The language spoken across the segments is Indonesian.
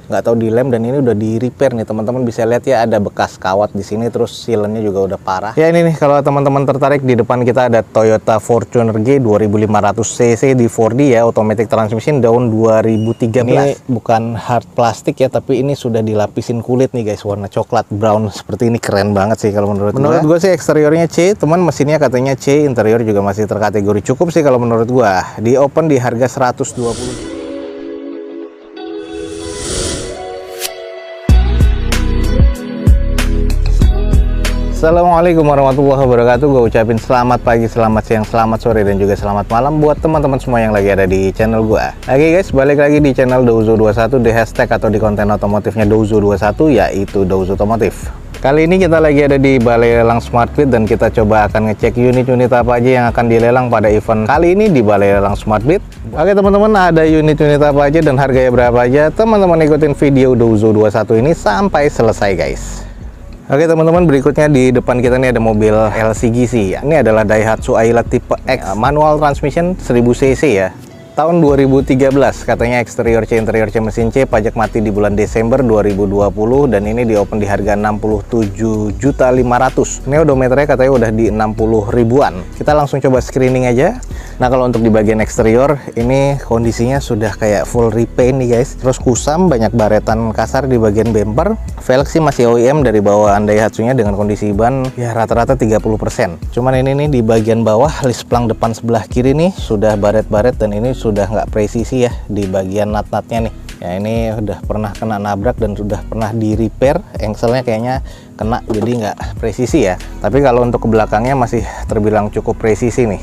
nggak tahu dilem, dan ini udah di repair nih teman-teman. Bisa lihat ya, ada bekas kawat di sini, terus sealannya juga udah parah. Ya ini nih, kalau teman-teman tertarik, di depan kita ada Toyota Fortuner G 2500 cc di 4D ya, automatic transmission tahun 2013. Ini bukan hard plastik ya, tapi ini sudah dilapisin kulit nih guys, warna coklat brown seperti ini. Keren banget sih kalau menurut gue sih. Eksteriornya C, teman, mesinnya katanya C, interior juga masih terkategori cukup sih kalau menurut gue. Di open di harga 120. Assalamualaikum warahmatullahi wabarakatuh. Gue ucapin selamat pagi, selamat siang, selamat sore, dan juga selamat malam buat teman-teman semua yang lagi ada di channel gue. Oke guys, balik lagi di channel Douzo21, di hashtag atau di konten otomotifnya Douzo21, yaitu Douzo Otomotif. Kali ini kita lagi ada di Balai Lelang SmartBit, dan kita coba akan ngecek unit-unit apa aja yang akan dilelang pada event kali ini di Balai Lelang SmartBit. Oke teman-teman, ada unit-unit apa aja dan harganya berapa aja, teman-teman ikutin video Douzo21 ini sampai selesai guys. Oke teman-teman, berikutnya di depan kita nih ada mobil LCGC. Ini adalah Daihatsu Ayla tipe X, manual transmission 1000 cc ya. Tahun 2013, katanya eksterior C, interior C, mesin C, pajak mati di bulan Desember 2020, dan ini di open di harga 67.500.000. Ini odometernya katanya udah di 60 ribuan. Kita langsung coba screening aja. Nah, kalau untuk di bagian eksterior, ini kondisinya sudah kayak full repaint nih guys. Terus kusam, banyak baretan kasar di bagian bumper. Velg sih masih OEM dari bawaan Daihatsu-nya dengan kondisi ban ya rata-rata 30%. Cuman ini nih di bagian bawah, list plang depan sebelah kiri nih sudah baret-baret, dan ini sudah nggak presisi ya di bagian nut-nutnya nih. Ya ini udah pernah kena nabrak dan sudah pernah di repair, engselnya kayaknya kena, jadi nggak presisi ya. Tapi kalau untuk ke belakangnya masih terbilang cukup presisi nih.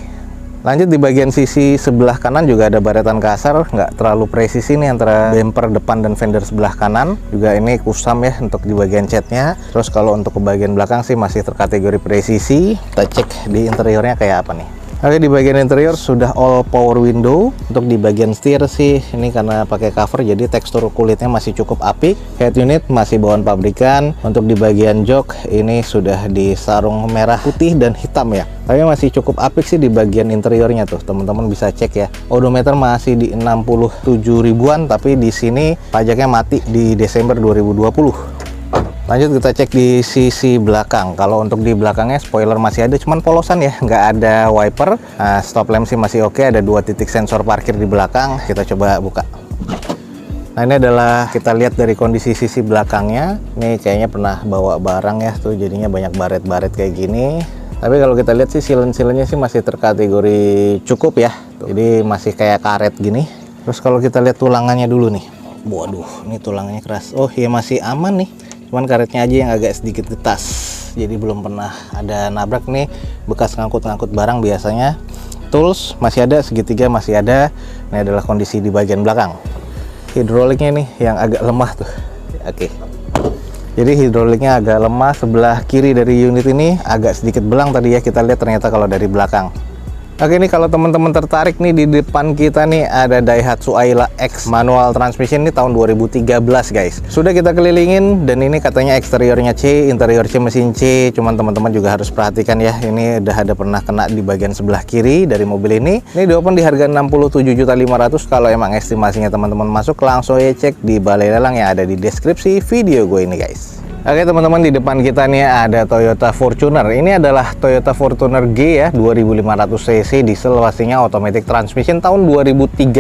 Lanjut di bagian sisi sebelah kanan juga ada baretan kasar, nggak terlalu presisi nih antara bumper depan dan fender sebelah kanan. Juga ini kusam ya untuk di bagian catnya. Terus kalau untuk ke bagian belakang sih masih terkategori presisi. Kita cek di interiornya kayak apa nih. Oke, di bagian interior sudah all power window. Untuk di bagian setir sih ini karena pakai cover, jadi tekstur kulitnya masih cukup apik. Head unit masih bawaan pabrikan. Untuk di bagian jok ini sudah di sarung merah, putih, dan hitam ya. Tapi masih cukup apik sih di bagian interiornya tuh. Teman-teman bisa cek ya. Odometer masih di 67 ribuan, tapi di sini pajaknya mati di Desember 2020. Lanjut kita cek di sisi belakang. Kalau untuk di belakangnya spoiler masih ada, cuman polosan ya, nggak ada wiper. Nah, stop lamp sih masih oke, ada 2 titik sensor parkir di belakang. Kita coba buka. Nah, ini adalah kita lihat dari kondisi sisi belakangnya. Ini kayaknya pernah bawa barang ya tuh, jadinya banyak baret-baret kayak gini. Tapi kalau kita lihat sih silen-silennya sih masih terkategori cukup ya. Jadi masih kayak karet gini. Terus kalau kita lihat tulangannya dulu nih. Waduh, ini tulangannya keras. Oh iya, masih aman nih. Cuman karetnya aja yang agak sedikit getas, jadi belum pernah ada nabrak nih. Bekas ngangkut-ngangkut barang biasanya. Tools masih ada, segitiga masih ada. Ini adalah kondisi di bagian belakang. Hidroliknya nih yang agak lemah tuh. Oke, jadi hidroliknya agak lemah. Sebelah kiri dari unit ini agak sedikit belang tadi ya, kita lihat ternyata kalau dari belakang. Oke, ini kalau teman-teman tertarik nih, di depan kita nih ada Daihatsu Ayla X manual transmission, ini tahun 2013 guys. Sudah kita kelilingin, dan ini katanya eksteriornya C, interior C, mesin C. Cuman teman-teman juga harus perhatikan ya, ini udah ada pernah kena di bagian sebelah kiri dari mobil ini. Ini di open di harga 67.500.000. Kalau emang estimasinya teman-teman masuk, langsung aja cek di balai lelang yang ada di deskripsi video gue ini guys. Oke teman-teman, di depan kita nih ada Toyota Fortuner. Ini adalah Toyota Fortuner G ya, 2500 cc diesel, pastinya automatic transmission tahun 2013.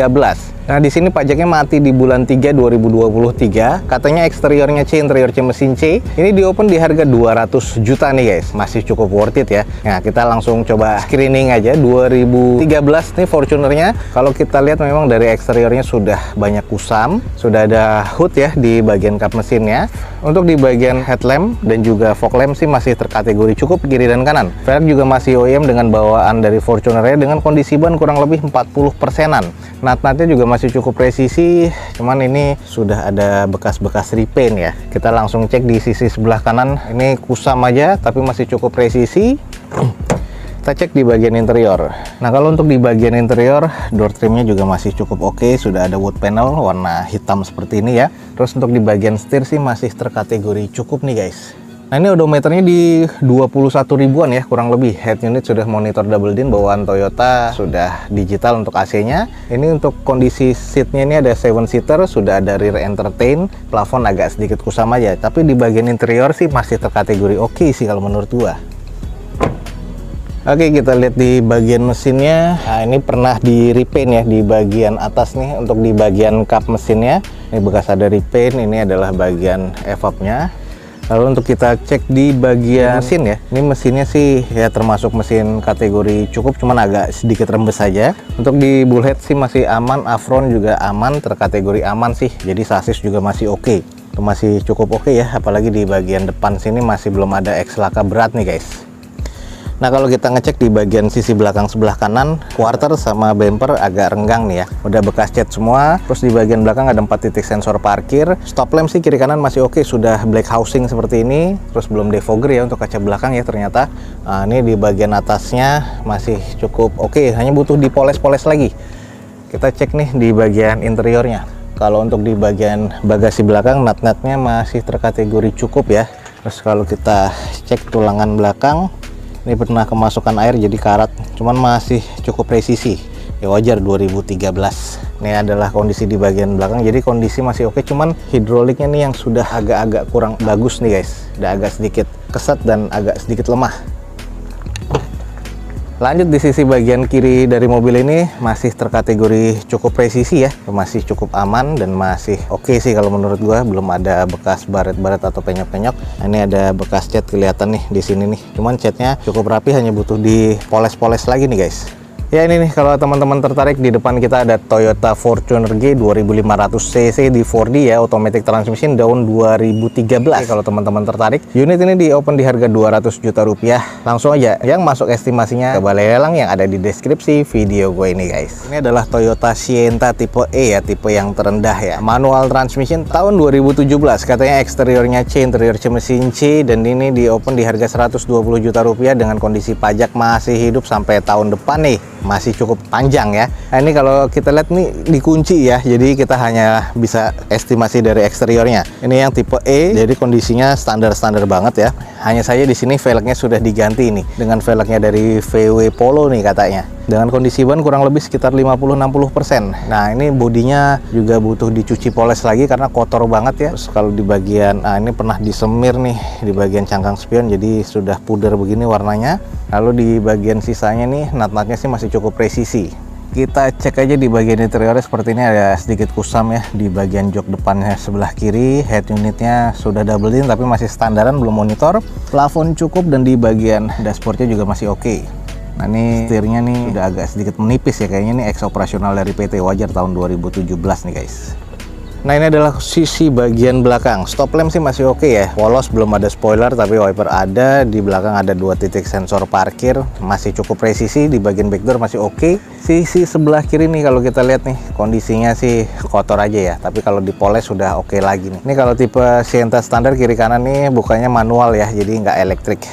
Nah, di sini pajaknya mati di bulan 3 2023. Katanya eksteriornya C, interior C, mesin C. Ini di open di harga 200 juta nih guys. Masih cukup worth it ya. Nah, kita langsung coba screening aja. 2013 nih Fortunernya. Kalau kita lihat memang dari eksteriornya sudah banyak kusam. Sudah ada hood ya di bagian kap mesinnya. Untuk di bagian headlamp dan juga fog lamp sih masih terkategori cukup kiri dan kanan. Velg juga masih OEM dengan bawaan dari Fortunernya dengan kondisi ban kurang lebih 40%-an. Nut-nutnya juga masih cukup presisi, cuman ini sudah ada bekas-bekas repaint ya. Kita langsung cek di sisi sebelah kanan. Ini kusam aja tapi masih cukup presisi. Kita cek di bagian interior. Nah, kalau untuk di bagian interior, door trimnya juga masih cukup oke. Sudah ada wood panel warna hitam seperti ini ya. Terus untuk di bagian setir sih masih terkategori cukup nih guys. Nah, ini odometernya di 21 ribuan ya, kurang lebih. Head unit sudah monitor double din, bawaan Toyota sudah digital untuk AC-nya. Ini untuk kondisi seatnya ini ada 7-seater, sudah ada rear entertain, plafon agak sedikit kusam aja. Tapi di bagian interior sih masih terkategori oke sih kalau menurut gua. Oke, kita lihat di bagian mesinnya. Nah, ini pernah di repaint ya di bagian atas nih. Untuk di bagian kap mesinnya, ini bekas ada repaint. Ini adalah bagian evapnya. Lalu untuk kita cek di bagian mesin ya, ini mesinnya sih ya termasuk mesin kategori cukup, cuman agak sedikit rembes saja. Untuk di bullhead sih masih aman, afron juga aman, terkategori aman sih. Jadi sasis juga masih oke, masih cukup oke ya. Apalagi di bagian depan sini masih belum ada X laka berat nih guys. Nah, kalau kita ngecek di bagian sisi belakang sebelah kanan, quarter sama bumper agak renggang nih ya. Udah bekas cat semua. Terus di bagian belakang ada 4 titik sensor parkir. Stop lamp sih kiri kanan masih oke, sudah black housing seperti ini. Terus belum defogger ya untuk kaca belakang ya ternyata. Nah, ini di bagian atasnya masih cukup oke, hanya butuh dipoles-poles lagi. Kita cek nih di bagian interiornya. Kalau untuk di bagian bagasi belakang, nut-nutnya masih terkategori cukup ya. Terus kalau kita cek tulangan belakang, ini pernah kemasukan air jadi karat, cuman masih cukup presisi ya, wajar 2013. Ini adalah kondisi di bagian belakang, jadi kondisi masih oke, cuman hidroliknya nih yang sudah agak-agak kurang bagus nih guys, udah agak sedikit kesat dan agak sedikit lemah. Lanjut di sisi bagian kiri dari mobil ini masih terkategori cukup presisi ya, masih cukup aman dan masih oke sih kalau menurut gua. Belum ada bekas baret-baret atau penyok-penyok. Ini ada bekas cat kelihatan nih di sini nih, cuman catnya cukup rapi, hanya butuh dipoles-poles lagi nih guys. Ya, ini nih kalau teman-teman tertarik, di depan kita ada Toyota Fortuner G 2500 cc di 4D ya, automatic transmission tahun 2013. Kalau teman-teman tertarik, unit ini di open di harga 200 juta rupiah. Langsung aja yang masuk estimasinya ke balai lelang yang ada di deskripsi video gue ini guys. Ini adalah Toyota Sienta tipe E ya, tipe yang terendah ya. Manual transmission tahun 2017. Katanya eksteriornya C, interior mesin C, dan ini di open di harga 120 juta rupiah dengan kondisi pajak masih hidup sampai tahun depan nih. Masih cukup panjang ya. Nah, ini kalau kita lihat nih dikunci ya, jadi kita hanya bisa estimasi dari eksteriornya. Ini yang tipe E, jadi kondisinya standar-standar banget ya. Hanya saja di sini velgnya sudah diganti nih dengan velgnya dari VW Polo nih katanya. Dengan kondisi ban kurang lebih sekitar 50-60%. Nah, ini bodinya juga butuh dicuci poles lagi karena kotor banget ya. Terus kalau di bagian, nah ini pernah disemir nih di bagian cangkang spion, jadi sudah pudar begini warnanya. Lalu di bagian sisanya nih, nut-nutnya sih masih cukup presisi. Kita cek aja di bagian interiornya, seperti ini ada sedikit kusam ya di bagian jok depannya sebelah kiri. Head unitnya sudah double din tapi masih standaran, belum monitor. Plafon cukup dan di bagian dashboardnya juga masih oke. Nah, ini setirnya nih udah agak sedikit menipis ya, kayaknya ini ex operasional dari PT, wajar tahun 2017 nih guys. Nah, ini adalah sisi bagian belakang. Stop lamp sih masih oke ya, polos, belum ada spoiler tapi wiper ada. Di belakang ada 2 titik sensor parkir, masih cukup presisi. Di bagian back door masih oke. Sisi sebelah kiri nih kalau kita lihat nih, kondisinya sih kotor aja ya, tapi kalau dipoles sudah oke lagi nih. Ini kalau tipe Sienta standar kiri kanan nih bukannya manual ya, jadi nggak elektrik.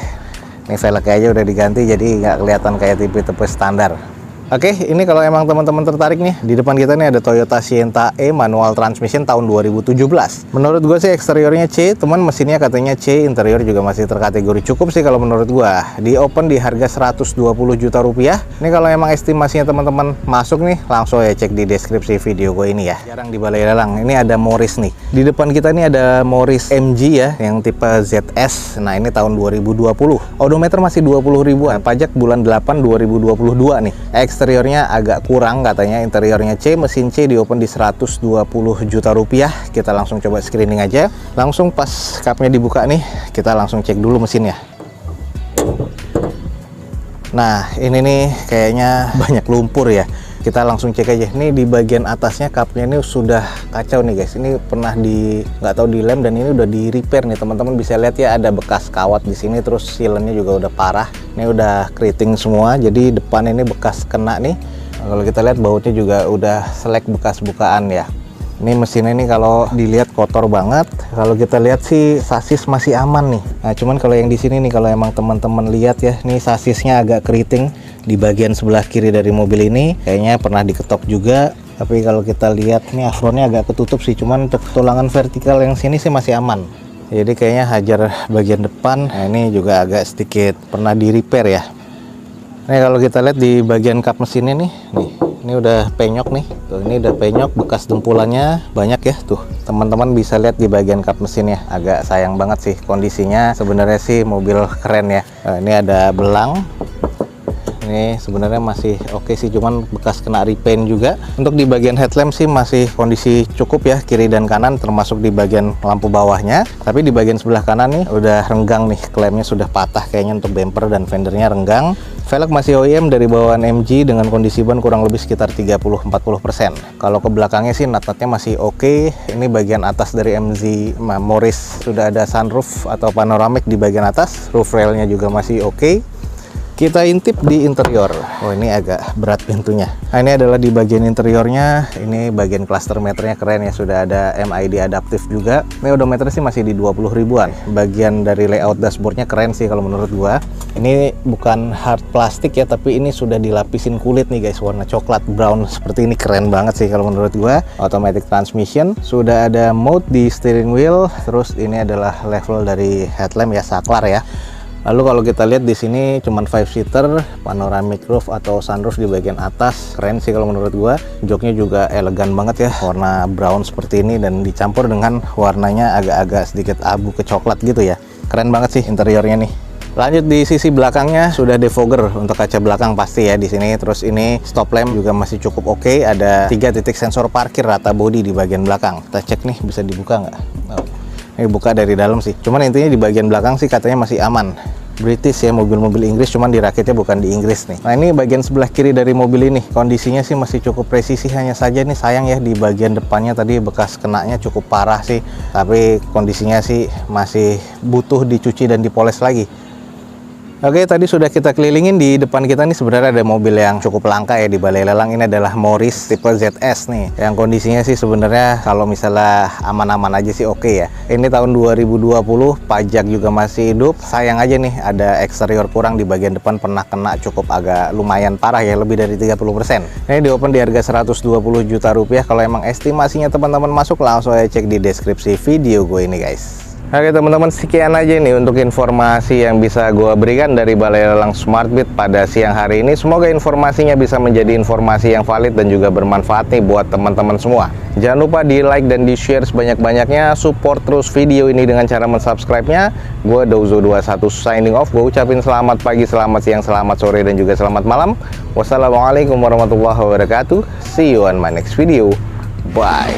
Ini velgnya aja udah diganti, jadi nggak kelihatan kayak tipe-tipe standar. Oke, ini kalau emang teman-teman tertarik nih, di depan kita nih ada Toyota Sienta E manual transmission tahun 2017. Menurut gue sih eksteriornya C, teman mesinnya katanya C, interior juga masih terkategori cukup sih kalau menurut gue. Di open di harga 120 juta rupiah. Ini kalau emang estimasinya teman-teman masuk nih, langsung ya cek di deskripsi video gue ini ya. Jarang di balai lelang. Ini ada Morris nih. Di depan kita nih ada Morris MG ya, yang tipe ZS. Nah, ini tahun 2020. Odometer masih 20 ribuan. Pajak bulan 8 2022 nih. Eksteriornya agak kurang katanya, interiornya C, mesin C, di open di 120 juta rupiah. Kita langsung coba screening aja. Langsung pas kapnya dibuka nih, kita langsung cek dulu mesinnya. Nah, ini nih kayaknya banyak lumpur ya. Kita langsung cek aja. Ini di bagian atasnya kapnya ini sudah kacau nih guys. Ini pernah nggak tahu dilem dan ini udah di repair nih teman-teman, bisa lihat ya ada bekas kawat di sini. Terus sealannya juga udah parah. Ini udah keriting semua. Jadi depan ini bekas kena nih. Nah, kalau kita lihat bautnya juga udah selek bekas bukaan ya. Ini mesinnya ini kalau dilihat kotor banget. Kalau kita lihat sih sasis masih aman nih. Nah, cuman kalau yang di sini nih, kalau emang teman-teman lihat ya, nih sasisnya agak keriting di bagian sebelah kiri dari mobil ini. Kayaknya pernah diketok juga. Tapi kalau kita lihat nih afronnya agak ketutup sih. Cuman untuk tulangan vertikal yang sini sih masih aman. Jadi kayaknya hajar bagian depan. Nah, ini juga agak sedikit pernah di repair ya. Nih kalau kita lihat di bagian kap mesinnya nih, ini udah penyok nih. Tuh, ini udah penyok, bekas dempulannya banyak ya tuh. Teman-teman bisa lihat di bagian kap mesinnya. Agak sayang banget sih kondisinya. Sebenarnya sih mobil keren ya. Nah, ini ada belang. Ini sebenarnya masih oke sih, cuman bekas kena repaint juga. Untuk di bagian headlamp sih masih kondisi cukup ya, kiri dan kanan, termasuk di bagian lampu bawahnya. Tapi di bagian sebelah kanan nih udah renggang nih, klemnya sudah patah kayaknya untuk bumper dan fendernya renggang. Velg masih OEM dari bawaan MG dengan kondisi ban kurang lebih sekitar 30-40%. Kalau ke belakangnya sih nut-nutnya masih oke. Ini bagian atas dari MG Morris sudah ada sunroof atau panoramic di bagian atas. Roof railnya juga masih oke. Kita intip di interior. Oh, ini agak berat pintunya. Nah, ini adalah di bagian interiornya. Ini bagian cluster meternya keren ya, sudah ada MID adaptif juga. Ini odometer sih masih di 20 ribuan. Bagian dari layout dashboardnya keren sih kalau menurut gua. Ini bukan hard plastik ya, tapi ini sudah dilapisin kulit nih guys, warna coklat brown seperti ini, keren banget sih kalau menurut gua. Automatic transmission, sudah ada mode di steering wheel. Terus ini adalah level dari headlamp ya, saklar ya. Lalu kalau kita lihat di sini cuman 5-seater, panoramic roof atau sunroof di bagian atas, keren sih kalau menurut gua. Joknya juga elegan banget ya, warna brown seperti ini dan dicampur dengan warnanya agak-agak sedikit abu ke coklat gitu ya. Keren banget sih interiornya nih. Lanjut di sisi belakangnya sudah defogger untuk kaca belakang pasti ya di sini. Terus ini stop lamp juga masih cukup oke. Ada 3 titik sensor parkir rata bodi di bagian belakang. Kita cek nih, bisa dibuka nggak? Oh. Ini buka dari dalam sih. Cuman intinya di bagian belakang sih katanya masih aman. British ya, mobil-mobil Inggris, cuman dirakitnya bukan di Inggris nih. Nah, ini bagian sebelah kiri dari mobil ini. Kondisinya sih masih cukup presisi, hanya saja nih sayang ya di bagian depannya tadi bekas kenanya cukup parah sih. Tapi kondisinya sih masih butuh dicuci dan dipoles lagi. Oke, tadi sudah kita kelilingin. Di depan kita nih sebenarnya ada mobil yang cukup langka ya di balai lelang. Ini adalah Morris tipe ZS nih, yang kondisinya sih sebenarnya kalau misalnya aman-aman aja sih oke ya. Ini tahun 2020, pajak juga masih hidup. Sayang aja nih ada eksterior kurang di bagian depan, pernah kena cukup agak lumayan parah ya, lebih dari 30%. Ini di open di harga 120 juta rupiah. Kalau emang estimasinya teman-teman masuk, langsung aja cek di deskripsi video gue ini guys. Oke teman-teman, sekian aja nih untuk informasi yang bisa gue berikan dari Balai Lelang Smartbit pada siang hari ini. Semoga informasinya bisa menjadi informasi yang valid dan juga bermanfaat nih buat teman-teman semua. Jangan lupa di like dan di share sebanyak-banyaknya. Support terus video ini dengan cara mensubscribe-nya. Gue Douzo21 signing off. Gue ucapin selamat pagi, selamat siang, selamat sore, dan juga selamat malam. Wassalamualaikum warahmatullahi wabarakatuh. See you on my next video. Bye.